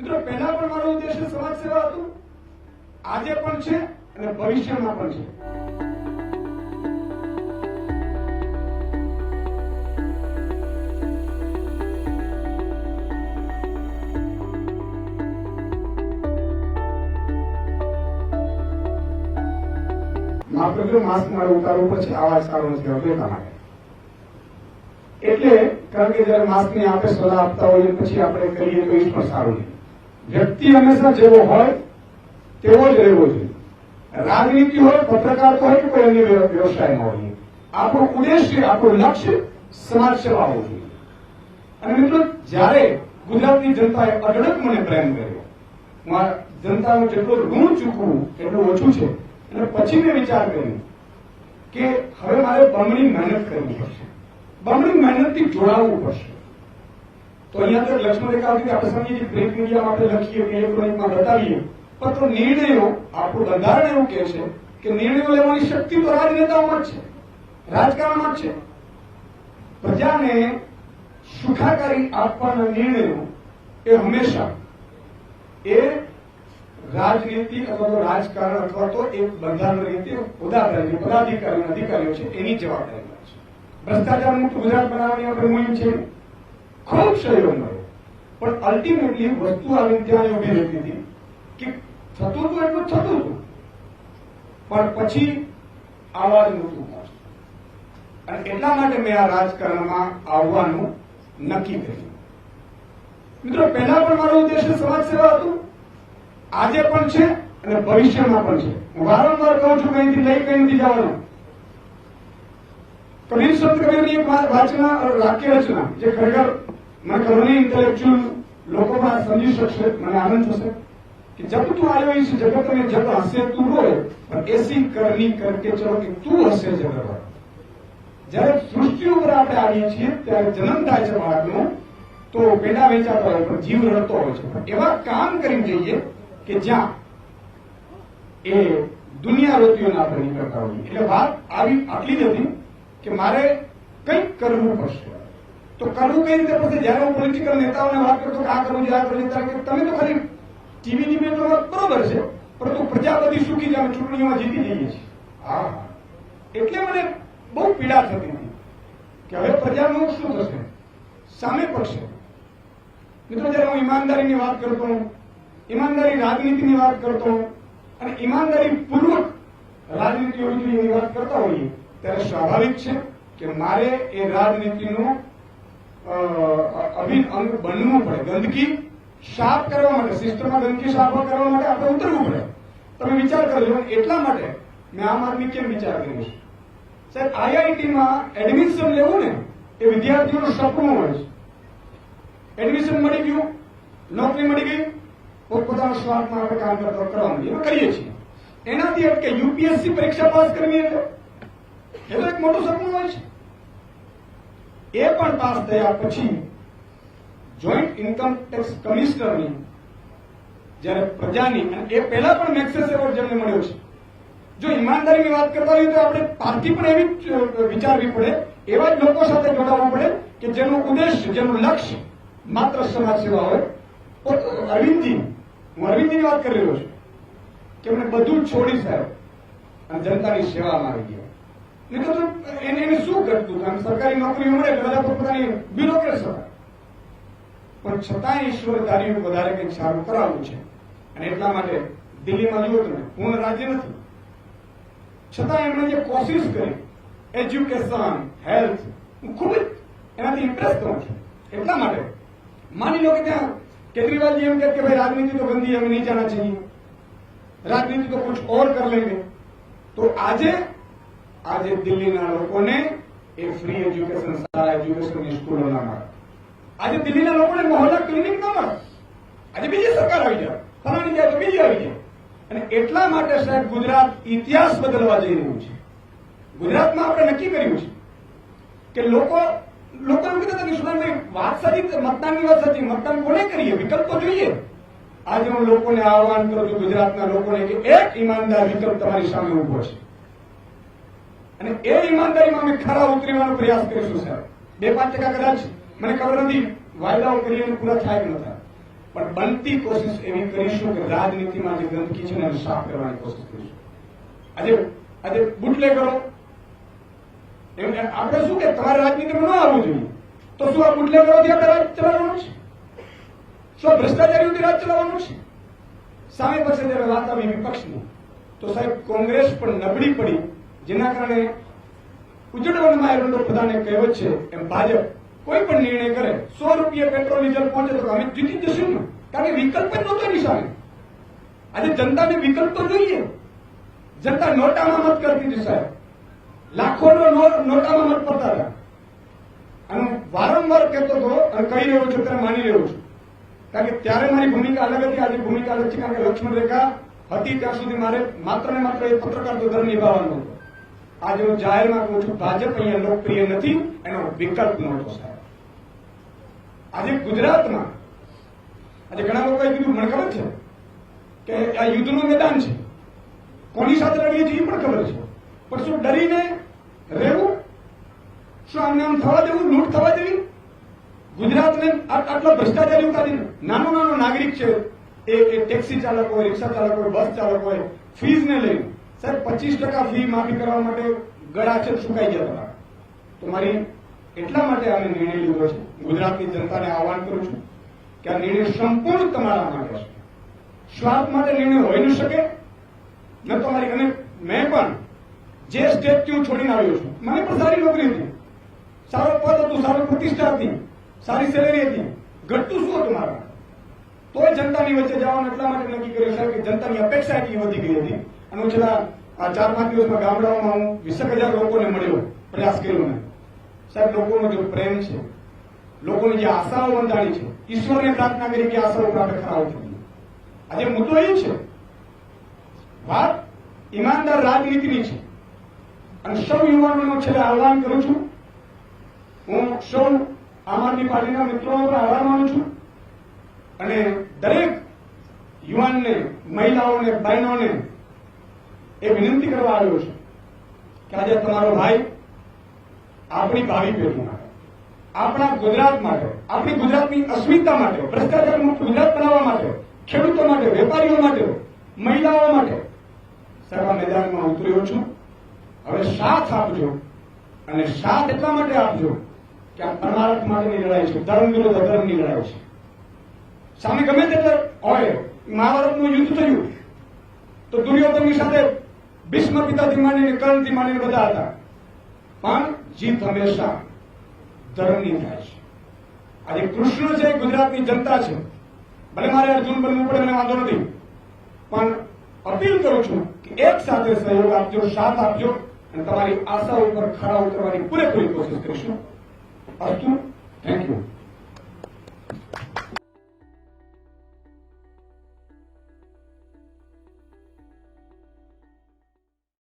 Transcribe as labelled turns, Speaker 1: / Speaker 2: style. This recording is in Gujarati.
Speaker 1: મિત્રો પહેલા પણ મારો ઉદ્દેશ્ય સમાજ સેવા હતું, આજે પણ છે અને ભવિષ્યમાં પણ છે. માફ કરજો, માસ્ક મારે ઉતારવું પછી આવાજ સારો નથી આવતો એટલા માટે. એટલે કારણ કે જયારે માસ્કની આપણે સલાહ આપતા હોઈએ પછી આપણે કરીએ તો એ પણ સારું નહીં. વ્યક્તિ હંમેશા જેવો હોય તેવો જ રહેવો જોઈએ. રાજનીતિ હોય, પત્રકાર હોય કે કોઈ અન્ય વ્યવસાયમાં હોય, આપણું ઉદ્દેશ્ય, આપણું લક્ષ્ય સમાજ સેવા હોવું જોઈએ. અને મિત્રો, જયારે ગુજરાતની જનતાએ અઢળક મને પ્રેમ કર્યો, હું આ જનતાનું જેટલું ઋણ ચૂકવું એટલું ઓછું છે. અને પછી મેં વિચાર કર્યો કે હવે મારે બમણી મહેનત કરવી પડશે, બમણી મહેનતથી જોડાવવું પડશે. તો અહીંયા તો લક્ષ્મણ રેખા આવતી આપણે સમજીએ, પ્રિન્ટ મીડિયામાં આપણે લખીએ કે ઇલેક્ટ્રોનિકમાં બતાવીએ, પણ તો નિર્ણયો, આપણું બંધારણ એવું કહે છે કે નિર્ણયો લેવાની શક્તિ તો રાજનેતાઓમાં જ છે, રાજકારણમાં જ છે. પ્રજાને સુખાકારી આપવાના નિર્ણયો એ હંમેશા એ રાજનીતિ અથવા તો રાજકારણ અથવા તો એક બંધારણ રીતે પદાધિકારીઓ અધિકારીઓ છે એની જવાબદારી છે. ભ્રષ્ટાચાર મુક્ત ગુજરાત બનાવવાની આપણે મુહિમ છે, ખૂબ સહયોગ મળ્યો, પણ અલ્ટિમેટલી વસ્તુ આવી ત્યાં ઉભી રહેતી હતી કે થતું હતું એટલું થતું હતું, પણ પછી આવાજ નહોતું પહોંચતું. અને એટલા માટે મેં આ રાજકારણમાં આવવાનું નક્કી કર્યું. મિત્રો, પહેલા પણ મારો ઉદ્દેશ્ય સમાજ સેવા હતું, આજે પણ છે અને ભવિષ્યમાં પણ છે. હું વારંવાર કહું છું કે અહીંથી લઈ કઈ નથી જવાનું. કબીર સંત કબીરની એક વાક્ય રચના જે ખરેખર મને ખબર નહીં ઇન્ટેલેક્ચ્યુઅલ લોકો પણ સમજી શકશે, મને આનંદ થશે કે જબ તું આયો ઇસ જગત में जब हंसे तू रोए पर ऐसी करनी करके चलो कि તું હસે જગત. જયારે સૃષ્ટિ ઉપર આપણે આવીએ છીએ ત્યારે જન્મ થાય છે બાળકનો, તો પેડા વેચાતો હોય પણ જીવ રડતો હોય છે. એવા કામ કરી જઈએ કે જ્યાં એ દુનિયા રોતીઓના આપણે નીકળતા હોઈએ. એટલે વાત આવી આટલી જ હતી કે મારે કંઈક કરવું પડશે. તો કરવું કઈ રીતે પડશે? જયારે હું પોલિટિકલ નેતાઓને વાત કરતો કે આ કરવું છે, આ કરવું છે, તમે તો ખાલી ટીવીની મેં તો વાત બરોબર છે, પરંતુ પ્રજા બધી સુખી છે, અમે ચૂંટણીઓમાં જીતી જઈએ છીએ. હા, એટલે મને બહુ પીડા થતી હતી કે હવે પ્રજાનું શું થશે, સામે પડશે. મિત્રો, જયારે હું ઈમાનદારીની વાત કરતો, ઈમાનદારી રાજનીતિની વાત કરતો અને ઈમાનદારી પૂર્વક રાજનીતિ હોવી જોઈએ એની વાત કરતા હોઈએ, ત્યારે સ્વાભાવિક છે કે મારે એ રાજનીતિનું અભિન્ન અંગ બનવું પડે. ગંદકી સાફ કરવા માટે, સિસ્ટમમાં ગંદકી સાફ કરવા માટે આપણે ઉતરવું પડે. તમે વિચાર કરજો. એટલા માટે મેં આમ આદમી કેમ વિચાર કર્યો છે? સાહેબ, આઈઆઈટીમાં એડમિશન લેવું ને એ વિદ્યાર્થીઓનું સપનું હોય છે. એડમિશન મળી ગયું, નોકરી મળી ગઈ, પોતપોતાના સ્વાર્થમાં આપણે કામ કરવા માંડીએ, કરીએ છીએ. એનાથી અટકે યુપીએસસી પરીક્ષા પાસ કરવી એટલે એ તો એક મોટું સપનું હોય છે. એ પણ પાસ થયા પછી જોઈન્ટ ઇન્કમ ટેક્સ કમિશનરની જયારે પ્રજાની, અને એ પહેલા પણ મેક્સેસ એવોર્ડ જેમને મળ્યો છે. જો ઈમાનદારીની વાત કરતા હોઈએ તો આપણે પાર્ટી પણ એવી જ વિચારવી પડે, એવા જ લોકો સાથે જોડાવવું પડે કે જેનું ઉદ્દેશ્ય, જેનું લક્ષ્ય માત્ર સમાજ સેવા હોય. અરવિંદજી, હું અરવિંદજીની વાત કરી રહ્યો છું કે એમને બધું જ છોડી સાહેબ અને જનતાની સેવામાં આવી ગયા. નહીં તો એને શું કરતું હતું? સરકારી નોકરી મળે એટલે બધા પોતાની બ્યુરોક્રેટ્સ હતા, પણ છતાંય ઈશ્વર ધાર્યું વધારે કંઈક સારું કરાવવું છે. અને એટલા માટે દિલ્હીમાં જુઓ તમે, પૂર્ણ રાજ્ય નથી, છતાં એમણે જે કોશિશ કરી એજ્યુકેશન, હેલ્થ, હું ખૂબ જ એનાથી ઇમ્પ્રેસ થઉં છું. એટલા માટે માની લો કે ત્યાં केजरीवाल जी हम कहते भाई राजनीति तो गंदी है, हमें नहीं जाना चाहिए, राजनीति तो कुछ और कर लेंगे. तो આજે દિલ્હીના લોકોને એ ફ્રી એજ્યુકેશન, સારા એજ્યુકેશન સ્કૂલો ના મળે. આજે દિલ્હીના લોકોને મોહલ્લા ક્લિનિક ના મળે. આજે બીજી સરકાર આવી જાય, ફલાણી જાય તો બીજી આવી જાય. અને એટલા માટે સાહેબ ગુજરાત ઇતિહાસ બદલવા જઈ રહ્યું છે. ગુજરાતમાં આપણે નક્કી કર્યું છે કે લોકો એમ કહેતા હતા કે સુદાનભાઈ વાત સાચી, મતદાનની વાત સાચી, મતદાન કોને કરીએ, વિકલ્પ તો જોઈએ. આજે હું લોકોને આહવાન કરું છું, ગુજરાતના લોકોને, કે એક ઈમાનદાર વિકલ્પ તમારી સામે ઉભો છે અને એ ઈમાનદારીમાં અમે ખરા ઉતરવાનો પ્રયાસ કરીશું. સાહેબ 2-5% કદાચ મને ખબર નથી વાયદાઓ કરીને પૂરા થાય કે ન થાય, પણ બનતી કોશિશ એવી કરીશું કે રાજનીતિમાં જે ગંદકી છે એને સાફ કરવાની કોશિશ કરીશું. આજે બુટલેગરો એમ આપણે શું કે તમારે રાજનીતિમાં ન આવવું જોઈએ, તો શું આ બુટલેગરોથી આપણે રાજ ચલાવવાનું છે? શું ભ્રષ્ટાચારીઓથી રાજ ચલાવવાનું છે? સામે પાસે જયારે વાત આવી વિપક્ષની, તો સાહેબ કોંગ્રેસ પણ નબળી પડી, જેના કારણે ઉજળવનમાં એરંડો બધાને કહેવત છે એમ ભાજપ કોઈ પણ નિર્ણય કરે, 100 રૂપિયા પેટ્રોલ ડીઝલ પહોંચે તો અમે જીતી જશું ને, કારણ કે વિકલ્પ જ નહોતો એની સામે. આજે જનતાને વિકલ્પ તો જોઈએ. જનતા નોટામાં મત કરતી હતી સાહેબ, લાખોનો નોટામાં મત પડતા હતા. અને વારંવાર કહેતો હતો અને કહી રહ્યો છું, ત્યારે માની રહ્યો છું, કારણ કે ત્યારે મારી ભૂમિકા અલગ હતી, આજે ભૂમિકા અલગ છે. કારણ કે લક્ષ્મણ રેખા હતી ત્યાં સુધી મારે માત્ર ને માત્ર એ પત્રકાર ધર્મ નિભાવવાનો હતો. આજે હું જાહેરમાં કહું છું, ભાજપ અહીંયા લોકપ્રિય નથી, એનો વિકલ્પ નહોતો સાહેબ. આજે ગુજરાતમાં આજે ઘણા લોકોએ કીધું, મને ખબર છે કે આ યુદ્ધનું મેદાન છે, કોની સાથે લડીએ છીએ એ પણ ખબર છે, પણ શું ડરીને રહેવું? શું આમને આમ થવા દેવું? લૂંટ થવા દેવી? ગુજરાતને આટલો ભ્રષ્ટાચારી ઉતારીને નાનો નાગરિક છે, એ ટેક્સી ચાલક હોય, રિક્ષા ચાલક હોય, બસ ચાલક હોય, ફીઝને લઈને સાહેબ 25% ફી માફી કરવા માટે ગળા છે સુકાઈ ગયા હતા. તો મારી એટલા માટે આમે નિર્ણય લીધો છે. ગુજરાતની જનતાને આહવાન કરું છું કે આ નિર્ણય સંપૂર્ણ તમારા માટે છે. સ્વાર્થ માટે નિર્ણય હોઈ ન શકે ન તમારી. અને મેં પણ જે સ્ટેટથી હું છોડીને આવ્યો છું, મને પણ સારી નોકરી હતી, સારો પદ હતું, સારો પ્રતિષ્ઠા હતી, સારી સેલેરી હતી, ઘટતું શું હતું મારા? તોય જનતાની વચ્ચે જવાનું એટલા માટે નક્કી કર્યું સાહેબ કે જનતાની અપેક્ષા એટલી વધી ગઈ હતી. અને હું છેલ્લા 4-5 દિવસમાં ગામડાઓમાં હું 20,000 લોકોને મળ્યો, પ્રયાસ કર્યો ને સાહેબ. લોકોનો જો પ્રેમ છે, લોકોની જે આશાઓ બંધાણી છે, ઈશ્વરને પ્રાર્થના કરી કે આશાઓ આપણે ખરા ઉતરીએ. આજે મુદ્દો એ છે, વાત ઈમાનદાર રાજનીતિની છે. અને સૌ યુવાનોનું છેલ્લે આહવાન કરું છું, હું સૌ આમ આદમી પાર્ટીના મિત્રોનો પણ આભાર માનું છું. અને દરેક યુવાનને, મહિલાઓને, બહેનોને એ વિનંતી કરવા આવ્યો છું કે આજે તમારો ભાઈ આપણી ભાવિ પેઢી માટે, આપણા ગુજરાત માટે, આપણી ગુજરાતની અસ્મિતા માટે, ભ્રષ્ટાચાર મુક્ત ગુજરાત બનાવવા માટે, ખેડૂતો માટે, વેપારીઓ માટે, મહિલાઓ માટે સાહેબ આ મેદાનમાં ઉતર્યો છું. હવે સાથ આપજો. અને સાથ એટલા માટે આપજો કે આ પરમાર્થ માટેની લડાઈ છે, ધર્મ વિરુદ્ધ અધર્મની લડાઈ છે. સામે ગમે તેટલા હોય, મહાભારતનું યુદ્ધ થયું તો દુર્યોધનની સાથે ભીષ્મ પિતાથી માંડીને કર્ણથી માંડીને બધા હતા, પણ જીત હંમેશા ધર્મની થાય છે. આજે કૃષ્ણ છે, ગુજરાતની જનતા છે. ભલે મારે અર્જુન બનવું પડે, મને વાંધો નથી, પણ અપીલ કરું છું કે એક સાથે સહયોગ આપજો, સાથ આપજો અને તમારી આશાઓ ઉપર ખરા ઉતરવાની પૂરેપૂરી કોશિશ કરીશું. અસ્તુ. Thank you.